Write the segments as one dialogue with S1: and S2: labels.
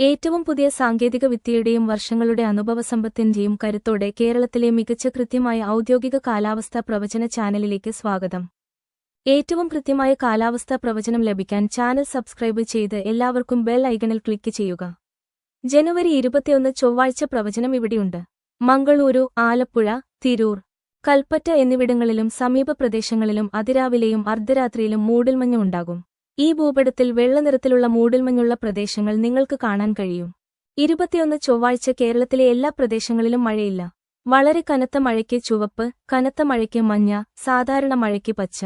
S1: ഏറ്റവും പുതിയ സാങ്കേതിക വിദ്യയുടെയും വർഷങ്ങളുടെ അനുഭവസമ്പത്തിന്റെയും കരുത്തോടെ കേരളത്തിലെ മികച്ച കൃത്യമായ ഔദ്യോഗിക കാലാവസ്ഥാ പ്രവചന ചാനലിലേക്ക് സ്വാഗതം. ഏറ്റവും കൃത്യമായ കാലാവസ്ഥാ പ്രവചനം ലഭിക്കാൻ ചാനൽ സബ്സ്ക്രൈബ് ചെയ്ത് എല്ലാവർക്കും ബെൽ ഐക്കണിൽ ക്ലിക്ക് ചെയ്യുക. ജനുവരി 21 ചൊവ്വാഴ്ച പ്രവചനം ഇവിടെയുണ്ട്. മംഗളൂരു, ആലപ്പുഴ, തിരൂർ, കൽപ്പറ്റ എന്നിവിടങ്ങളിലും സമീപ പ്രദേശങ്ങളിലും അതിരാവിലെയും അർദ്ധരാത്രിയിലും മൂടൽമഞ്ഞ് ഉണ്ടാകും. ഈ ഭൂപടത്തിൽ വെള്ളനിറത്തിലുള്ള മൂടൽമഞ്ഞുള്ള പ്രദേശങ്ങൾ നിങ്ങൾക്ക് കാണാൻ കഴിയും. 21 ചൊവ്വാഴ്ച കേരളത്തിലെ എല്ലാ പ്രദേശങ്ങളിലും മഴയില്ല. വളരെ കനത്ത മഴയ്ക്ക് ചുവപ്പ്, കനത്ത മഴയ്ക്ക് മഞ്ഞ, സാധാരണ മഴയ്ക്ക് പച്ച,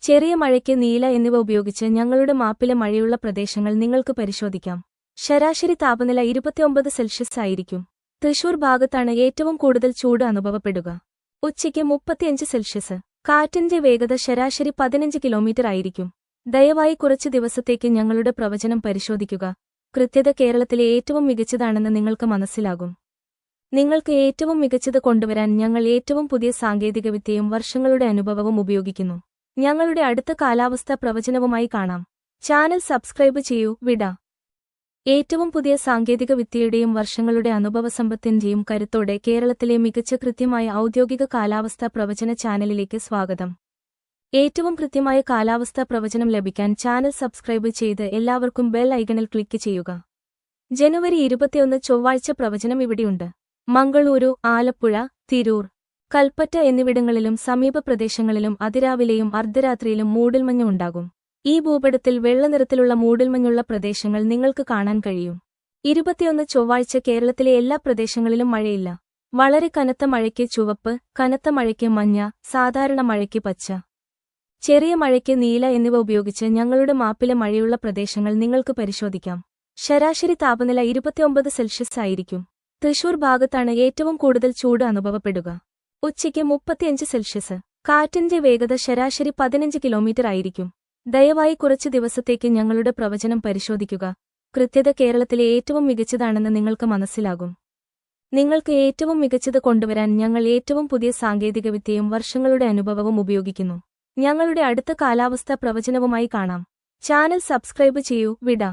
S1: ചെറിയ മഴയ്ക്ക് നീല എന്നിവ ഉപയോഗിച്ച് ഞങ്ങളുടെ മാപ്പിലെ മഴയുള്ള പ്രദേശങ്ങൾ നിങ്ങൾക്ക് പരിശോധിക്കാം. ശരാശരി താപനില 29 സെൽഷ്യസ് ആയിരിക്കും. തൃശൂർ ഭാഗത്താണ് ഏറ്റവും കൂടുതൽ ചൂട് അനുഭവപ്പെടുക. ഉച്ചയ്ക്ക് 35 സെൽഷ്യസ്. കാറ്റിന്റെ വേഗത ശരാശരി 15 കിലോമീറ്റർ ആയിരിക്കും. ദയവായി കുറച്ച് ദിവസത്തേക്ക് ഞങ്ങളുടെ പ്രവചനം പരിശോധിക്കുക. കൃത്യത കേരളത്തിലെ ഏറ്റവും മികച്ചതാണെന്ന് നിങ്ങൾക്ക് മനസ്സിലാകും. നിങ്ങൾക്ക് ഏറ്റവും മികച്ചത് കൊണ്ടുവരാൻ ഞങ്ങൾ ഏറ്റവും പുതിയ സാങ്കേതികവിദ്യയും വർഷങ്ങളുടെ അനുഭവവും ഉപയോഗിക്കുന്നു. ഞങ്ങളുടെ അടുത്ത കാലാവസ്ഥാ പ്രവചനവുമായി കാണാം. ചാനൽ സബ്സ്ക്രൈബ് ചെയ്യൂ. വിട. ഏറ്റവും പുതിയ സാങ്കേതിക വിദ്യയുടെയും വർഷങ്ങളുടെ അനുഭവസമ്പത്തിന്റെയും കരുത്തോടെ കേരളത്തിലെ മികച്ച കൃത്യമായ ഔദ്യോഗിക കാലാവസ്ഥാ പ്രവചന ചാനലിലേക്ക് സ്വാഗതം. ഏറ്റവും കൃത്യമായ കാലാവസ്ഥാ പ്രവചനം ലഭിക്കാൻ ചാനൽ സബ്സ്ക്രൈബ് ചെയ്ത് എല്ലാവർക്കും ബെൽ ഐക്കണിൽ ക്ലിക്ക് ചെയ്യുക. ജനുവരി 21 ചൊവ്വാഴ്ച പ്രവചനം ഇവിടെയുണ്ട്. മംഗളൂരു, ആലപ്പുഴ, തിരൂർ, കൽപ്പറ്റ എന്നിവിടങ്ങളിലും സമീപ പ്രദേശങ്ങളിലും അതിരാവിലെയും അർദ്ധരാത്രിയിലും മൂടൽമഞ്ഞ് ഉണ്ടാകും. ഈ ഭൂപടത്തിൽ വെള്ളനിറത്തിലുള്ള മൂടൽമഞ്ഞുള്ള പ്രദേശങ്ങൾ നിങ്ങൾക്ക് കാണാൻ കഴിയും. 21 ചൊവ്വാഴ്ച കേരളത്തിലെ എല്ലാ പ്രദേശങ്ങളിലും മഴയില്ല. വളരെ കനത്ത മഴയ്ക്ക് ചുവപ്പ്, കനത്ത മഴയ്ക്ക് മഞ്ഞ, സാധാരണ മഴയ്ക്ക് പച്ച, ചെറിയ മഴയ്ക്ക് നീല എന്നിവ ഉപയോഗിച്ച് ഞങ്ങളുടെ മാപ്പിലെ മഴയുള്ള പ്രദേശങ്ങൾ നിങ്ങൾക്ക് പരിശോധിക്കാം. ശരാശരി താപനില 29 സെൽഷ്യസ് ആയിരിക്കും. തൃശൂർ ഭാഗത്താണ് ഏറ്റവും കൂടുതൽ ചൂട് അനുഭവപ്പെടുക. ഉച്ചയ്ക്ക് 35 സെൽഷ്യസ്. കാറ്റിന്റെ വേഗത ശരാശരി 15 കിലോമീറ്റർ ആയിരിക്കും. ദയവായി കുറച്ച് ദിവസത്തേക്ക് ഞങ്ങളുടെ പ്രവചനം പരിശോധിക്കുക. കൃത്യത കേരളത്തിലെ ഏറ്റവും മികച്ചതാണെന്ന് നിങ്ങൾക്ക് മനസ്സിലാകും. നിങ്ങൾക്ക് ഏറ്റവും മികച്ചത് കൊണ്ടുവരാൻ ഞങ്ങൾ ഏറ്റവും പുതിയ സാങ്കേതികവിദ്യയും വർഷങ്ങളുടെ അനുഭവവും ഉപയോഗിക്കുന്നു. ഞങ്ങളുടെ അടുത്ത കാലാവസ്ഥാ പ്രവചനവുമായി കാണാം. ചാനൽ സബ്സ്ക്രൈബ് ചെയ്യൂ. വിട.